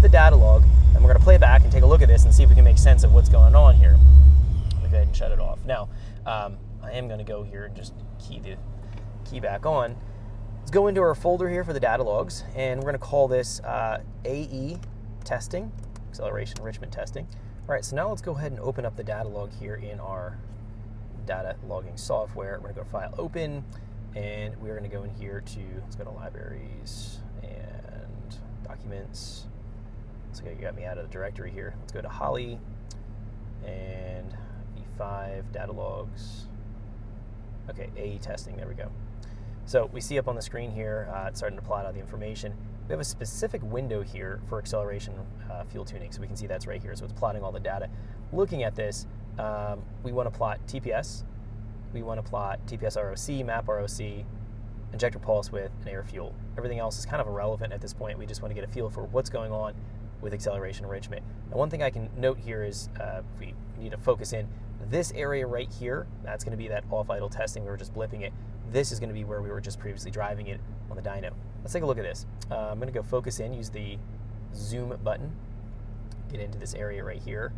the data log, and we're going to play back and take a look at this and see if we can make sense of what's going on here. Let me go ahead and shut it off. Now, I am going to go here and just key the key back on. Let's go into our folder here for the data logs, and we're going to call this AE testing, acceleration enrichment testing. All right, so now let's go ahead and open up the data log here in our data logging software. We're going to go to File, Open, and we're going to go in here to, let's go to Libraries and Documents. So you got me out of the directory here. Let's go to Holley and V5 data logs. Okay, AE testing, there we go. So we see up on the screen here, it's starting to plot out the information. We have a specific window here for acceleration fuel tuning, so we can see that's right here. So it's plotting all the data. Looking at this, we want to plot TPS, we want to plot TPS ROC, map ROC, injector pulse width, and air fuel. Everything else is kind of irrelevant at this point. We just want to get a feel for what's going on with acceleration enrichment. Now, one thing I can note here is if we need to focus in, this area right here, that's going to be that off-idle testing. We were just blipping it. This is going to be where we were just previously driving it on the dyno. Let's take a look at this. I'm going to go focus in, use the zoom button, get into this area right here,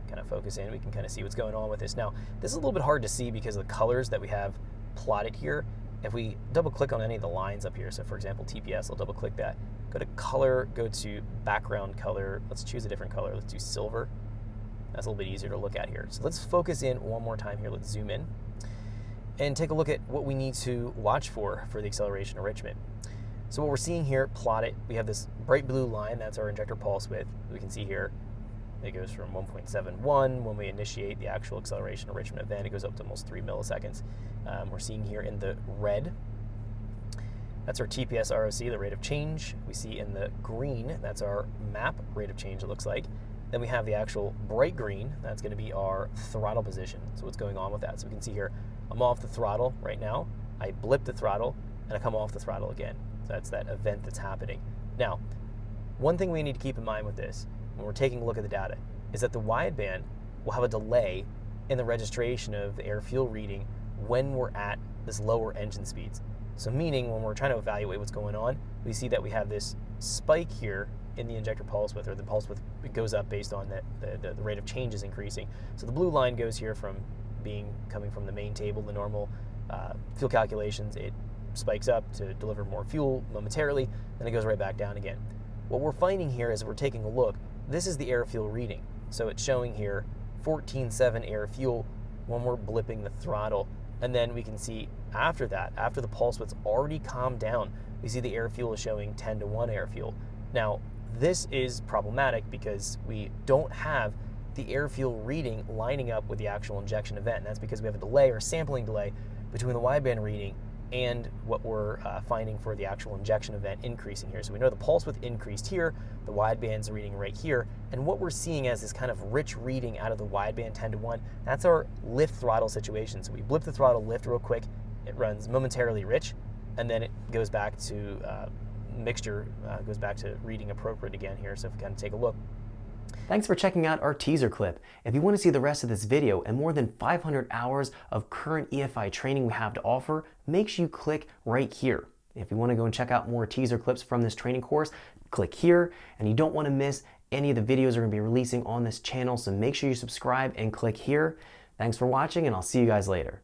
kind of focus in. We can kind of see what's going on with this. Now, this is a little bit hard to see because of the colors that we have plotted here. If we double click on any of the lines up here, so for example, TPS, I'll double click that, go to color, go to background color. Let's choose a different color. Let's do silver. That's a little bit easier to look at here. So let's focus in one more time here. Let's zoom in and take a look at what we need to watch for the acceleration enrichment. So what we're seeing here, plotted, we have this bright blue line, that's our injector pulse width. We can see here it goes from 1.71 when we initiate the actual acceleration enrichment event. It goes up to almost 3 milliseconds. We're seeing here in the red, that's our TPS ROC, the rate of change. We see in the green, that's our map rate of change, it looks like. Then we have the actual bright green, that's going to be our throttle position. So what's going on with that? So we can see here, I'm off the throttle right now, I blip the throttle, and I come off the throttle again. So that's that event that's happening. Now, one thing we need to keep in mind with this, when we're taking a look at the data, is that the wideband will have a delay in the registration of the air fuel reading when we're at this lower engine speeds. So meaning when we're trying to evaluate what's going on, we see that we have this spike here in the injector pulse width, or the pulse width goes up based on the rate of change is increasing. So the blue line goes here from coming from the main table, the normal fuel calculations, it spikes up to deliver more fuel momentarily, then it goes right back down again. What we're finding here is we're taking a look, this is the air fuel reading. So it's showing here 14.7 air fuel when we're blipping the throttle. And then we can see after that, after the pulse width's already calmed down, we see the air fuel is showing 10-to-1 air fuel. Now, this is problematic because we don't have the air fuel reading lining up with the actual injection event. And that's because we have a delay or sampling delay between the wideband reading and what we're finding for the actual injection event increasing here. So we know the pulse width increased here, the wideband's reading right here, and what we're seeing as this kind of rich reading out of the wideband 10-to-1, that's our lift throttle situation. So we blip the throttle, lift real quick, it runs momentarily rich, and then it goes back to mixture, goes back to reading appropriate again here. So if we kind of take a look. Thanks for checking out our teaser clip. If you want to see the rest of this video and more than 500 hours of current EFI training we have to offer, make sure you click right here. If you want to go and check out more teaser clips from this training course, click here, and you don't want to miss any of the videos we're going to be releasing on this channel, so make sure you subscribe and click here. Thanks for watching, and I'll see you guys later.